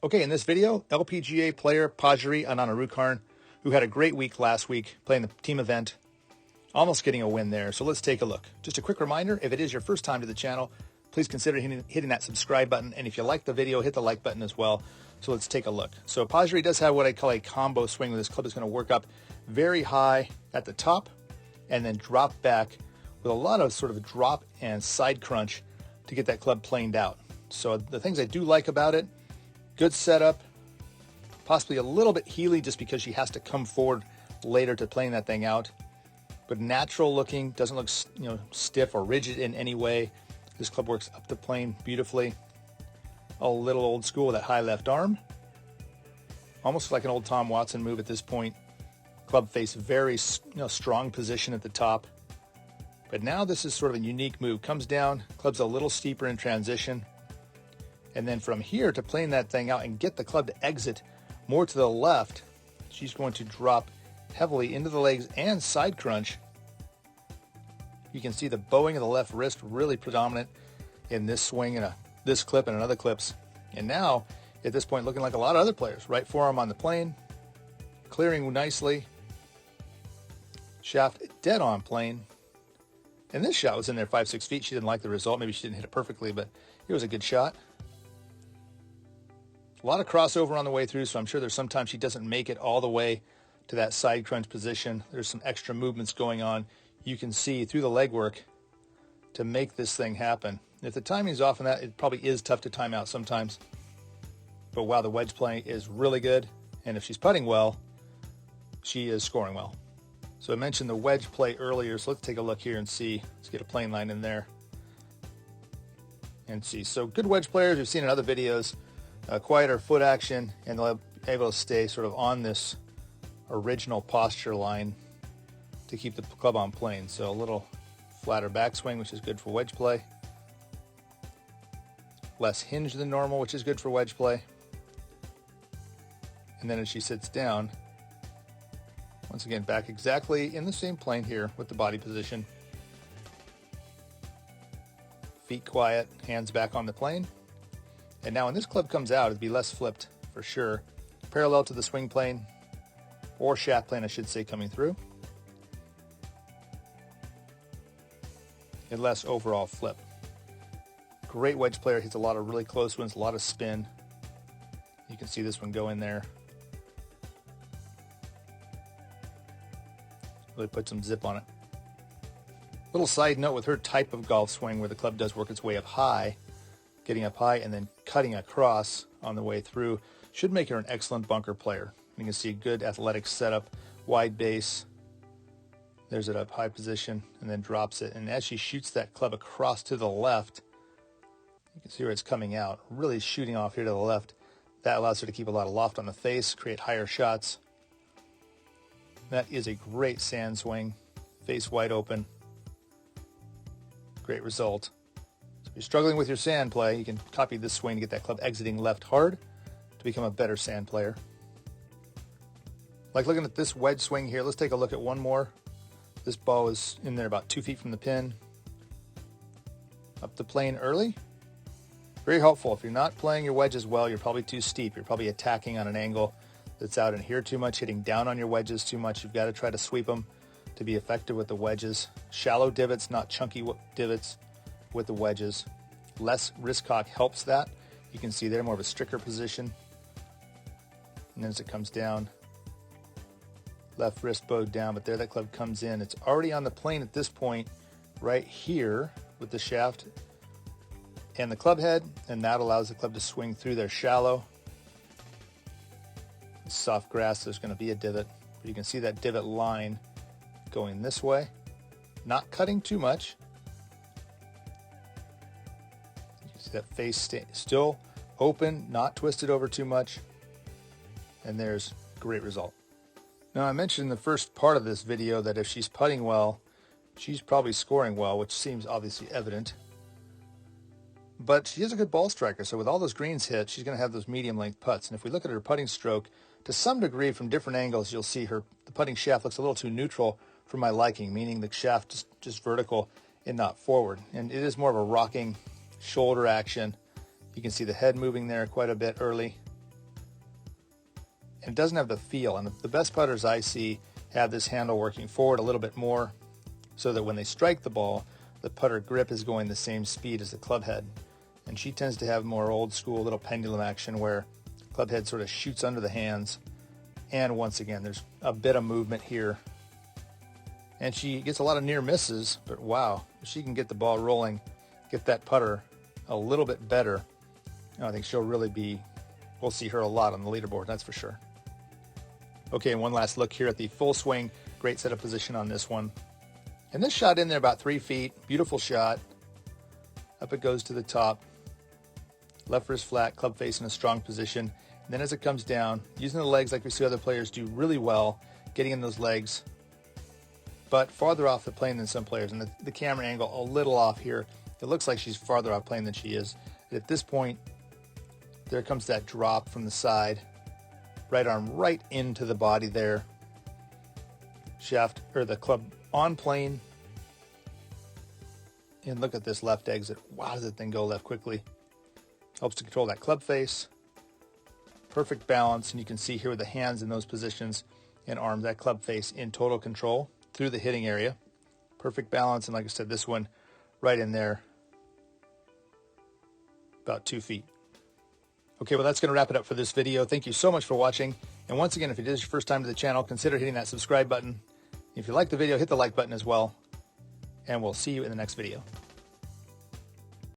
Okay, in this video, LPGA player Pajaree Anannrukarn, who had a great week last week playing the team event, almost getting a win there. So let's take a look. Just a quick reminder, if it is your first time to the channel, please consider hitting that subscribe button. And if you like the video, hit the like button as well. So let's take a look. So Pajaree does have what I call a combo swing where this club is going to work up very high at the top and then drop back with a lot of sort of drop and side crunch to get that club planed out. So the things I do like about it: good setup, possibly a little bit heely just because she has to come forward later to plane that thing out, but natural looking, doesn't look stiff or rigid in any way. This club works up the plane beautifully. A little old school with that high left arm, almost like an old Tom Watson move at this point. Club face very strong position at the top, but now this is sort of a unique move. Comes down, club's a little steeper in transition. And then from here to plane that thing out and get the club to exit more to the left, she's going to drop heavily into the legs and side crunch. You can see the bowing of the left wrist really predominant in this swing and this clip and other clips. And now, at this point, looking like a lot of other players. Right forearm on the plane, clearing nicely. Shaft dead on plane. And this shot was in there 5-6 feet. She didn't like the result. Maybe she didn't hit it perfectly, but it was a good shot. A lot of crossover on the way through, so I'm sure there's sometimes she doesn't make it all the way to that side crunch position. There's some extra movements going on. You can see through the legwork to make this thing happen. If the timing's off on that, it probably is tough to time out sometimes. But wow, the wedge play is really good. And if she's putting well, she is scoring well. So I mentioned the wedge play earlier, so let's take a look here and see. Let's get a plane line in there and see. So good wedge players we've seen in other videos. Quieter foot action, and they'll be able to stay sort of on this original posture line to keep the club on plane. So a little flatter backswing, which is good for wedge play. Less hinge than normal, which is good for wedge play. And then as she sits down, once again, back exactly in the same plane here with the body position. Feet quiet, hands back on the plane. And now when this club comes out, it'd be less flipped for sure. Parallel to the swing plane, or shaft plane, I should say, coming through. And less overall flip. Great wedge player, hits a lot of really close ones, a lot of spin. You can see this one go in there. Really put some zip on it. Little side note with her type of golf swing where the club does work its way up high, getting up high and then cutting across on the way through should make her an excellent bunker player. You can see good athletic setup, wide base. There's it up high position and then drops it. And as she shoots that club across to the left, you can see where it's coming out, really shooting off here to the left. That allows her to keep a lot of loft on the face, create higher shots. That is a great sand swing, face wide open. Great result. If you're struggling with your sand play, you can copy this swing to get that club exiting left hard to become a better sand player. Like looking at this wedge swing here, let's take a look at one more. This ball is in there about 2 feet from the pin. Up the plane early. Very helpful. If you're not playing your wedges well, you're probably too steep. You're probably attacking on an angle that's out in here too much, hitting down on your wedges too much. You've got to try to sweep them to be effective with the wedges. Shallow divots, not chunky divots with the wedges. Less wrist cock helps that. You can see there more of a stricter position. And then as it comes down, left wrist bowed down, but there that club comes in. It's already on the plane at this point, right here with the shaft and the club head, and that allows the club to swing through there shallow. Soft grass, there's going to be a divot, but you can see that divot line going this way, not cutting too much. That face still open, not twisted over too much, and there's great result. Now I mentioned in the first part of this video that if she's putting well, she's probably scoring well, which seems obviously evident. But she is a good ball striker, so with all those greens hit, she's going to have those medium length putts. And if we look at her putting stroke, to some degree from different angles, you'll see the putting shaft looks a little too neutral for my liking, meaning the shaft just vertical and not forward. And it is more of a rocking shoulder action. You can see the head moving there quite a bit early. and it doesn't have the feel. And the best putters I see have this handle working forward a little bit more so that when they strike the ball, the putter grip is going the same speed as the club head. And she tends to have more old school little pendulum action where club head sort of shoots under the hands. And once again, there's a bit of movement here. And she gets a lot of near misses, but wow, if she can get the ball rolling, get that putter a little bit better, I think she'll really be, we'll see her a lot on the leaderboard, that's for sure. Okay, and one last look here at the full swing. Great setup position on this one. And this shot in there about 3 feet, beautiful shot. Up it goes to the top. Left wrist flat, club face in a strong position. And then as it comes down, using the legs like we see other players do really well, getting in those legs, but farther off the plane than some players. And the camera angle a little off here. It looks like she's farther off plane than she is. At this point, there comes that drop from the side. Right arm right into the body there. Shaft, or the club on plane. And look at this left exit. Wow, does that thing go left quickly. Helps to control that club face. Perfect balance, and you can see here with the hands in those positions and arms, that club face in total control through the hitting area. Perfect balance, and like I said, this one right in there, about 2 feet. Okay, well, that's going to wrap it up for this video. Thank you so much for watching. And once again, if it is your first time to the channel, consider hitting that subscribe button. If you like the video, hit the like button as well. And we'll see you in the next video.